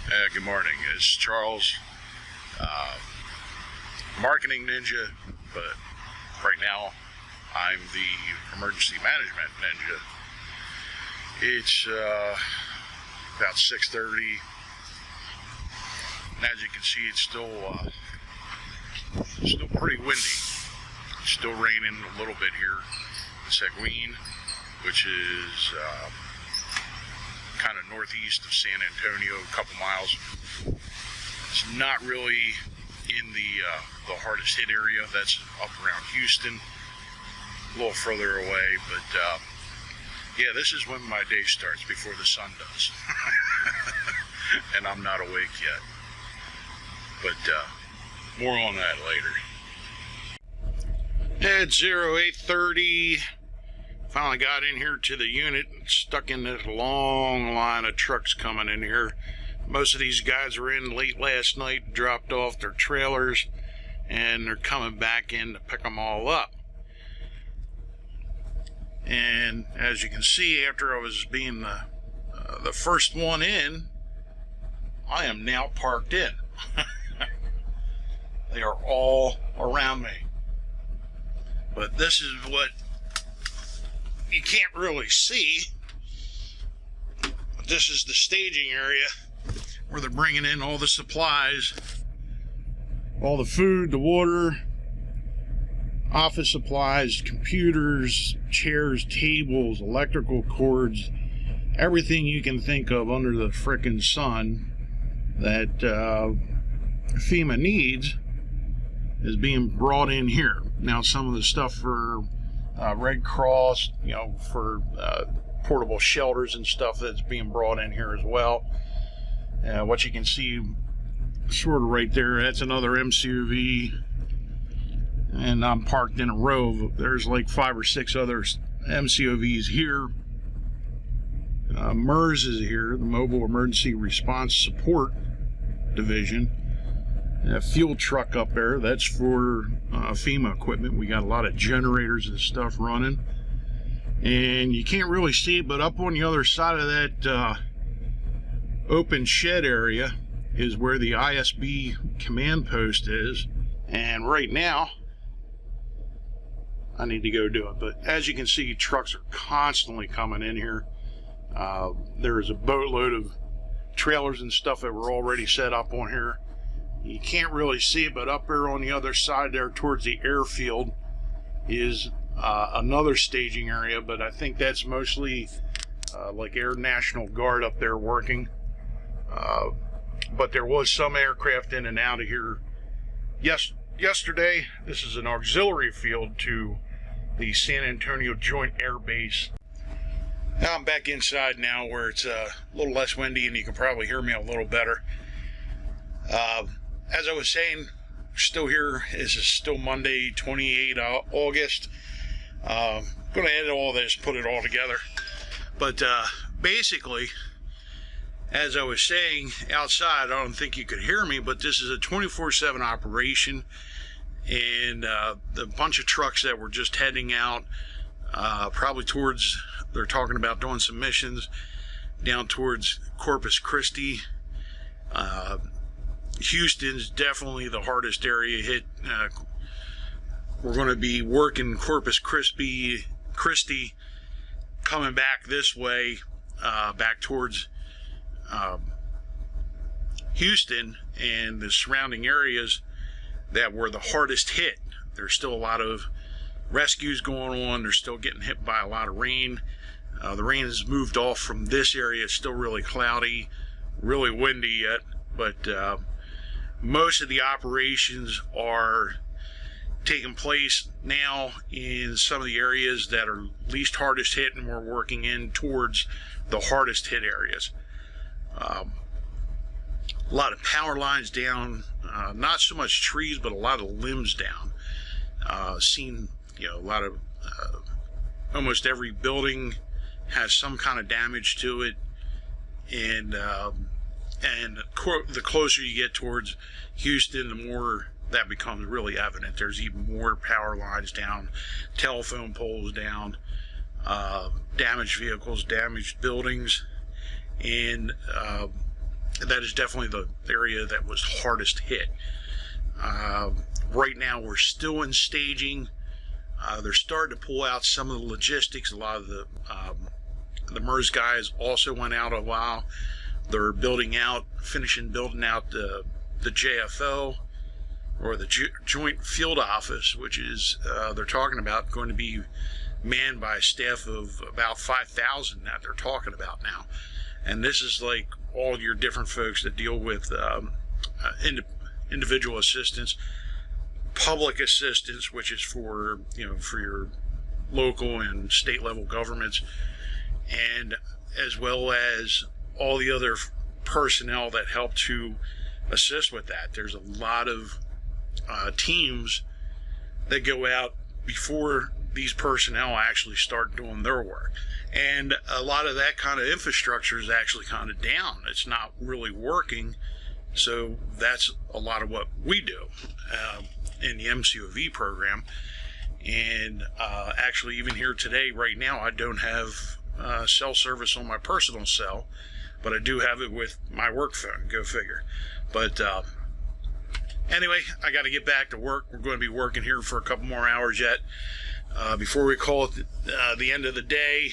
Good morning. It's Charles, marketing ninja, but right now I'm the emergency management ninja. It's about 6:30, and as you can see, it's still pretty windy. It's still raining a little bit here in Seguin, which is kind of northeast of San Antonio, a couple miles. It's not really in the hardest hit area. That's up around Houston, a little further away. But yeah, this is when my day starts, before the sun does. And I'm not awake yet. But more on that later. At 0830. Finally got in here to the unit, stuck in this long line of trucks coming in here. Most of these guys were in late last night, dropped off their trailers, and they're coming back in to pick them all up. And as you can see, after I was being the first one in, I am now parked in. They are all around me. But this is what you can't really see. This is the staging area where they're bringing in all the supplies, all the food, the water, office supplies, computers, chairs, tables, electrical cords, everything you can think of under the frickin' sun that FEMA needs is being brought in here. Now, some of the stuff for Red Cross, for portable shelters and stuff that's being brought in here as well. What you can see sort of right there, that's another MCUV, and I'm parked in a row. There's like 5 or 6 other MCUVs here. MERS is here, the Mobile Emergency Response Support Division. A fuel truck up there, that's for FEMA equipment. We got a lot of generators and stuff running, and you can't really see it, but up on the other side of that open shed area is where the ISB command post is, and right now I need to go do it. But as you can see, trucks are constantly coming in here. There's a boatload of trailers and stuff that were already set up on here. You can't really see it, but up there on the other side there towards the airfield is another staging area, but I think that's mostly like Air National Guard up there working. But there was some aircraft in and out of here yesterday. This is an auxiliary field to the San Antonio Joint Air Base. Now I'm back inside now where it's a little less windy and you can probably hear me a little better. As I was saying, we're still here. This is still Monday, 28 August. I'm going to edit all this, put it all together. But basically, as I was saying outside, I don't think you could hear me, but this is a 24/7 operation. And the bunch of trucks that were just heading out, probably towards, they're talking about doing some missions down towards Corpus Christi. Houston's definitely the hardest area hit. We're going to be working Corpus Christi, coming back this way, back towards Houston and the surrounding areas that were the hardest hit. There's still a lot of rescues going on. They're still getting hit by a lot of rain. The rain has moved off from this area. It's still really cloudy, really windy yet, but most of the operations are taking place now in some of the areas that are least hardest hit, and we're working in towards the hardest hit areas. A lot of power lines down, not so much trees, but a lot of limbs down. Seen, a lot of, almost every building has some kind of damage to it, and the closer you get towards Houston, the more that becomes really evident. There's even more power lines down, telephone poles down, damaged vehicles, damaged buildings, and that is definitely the area that was hardest hit. Right now we're still in staging. They're starting to pull out some of the logistics. A lot of the MERS guys also went out a while. They're finishing building out the JFO, or the Joint Field Office, which is, they're talking about going to be manned by a staff of about 5,000 that they're talking about now. And this is like all your different folks that deal with individual assistance, public assistance, which is for, for your local and state level governments, and as well as all the other personnel that help to assist with that. There's a lot of teams that go out before these personnel actually start doing their work, and a lot of that kind of infrastructure is actually kind of down. It's not really working, so that's a lot of what we do in the MCOV program. And actually, even here today, right now, I don't have cell service on my personal cell, but I do have it with my work phone. Go figure. But anyway, I got to get back to work. We're going to be working here for a couple more hours yet before we call it the end of the day.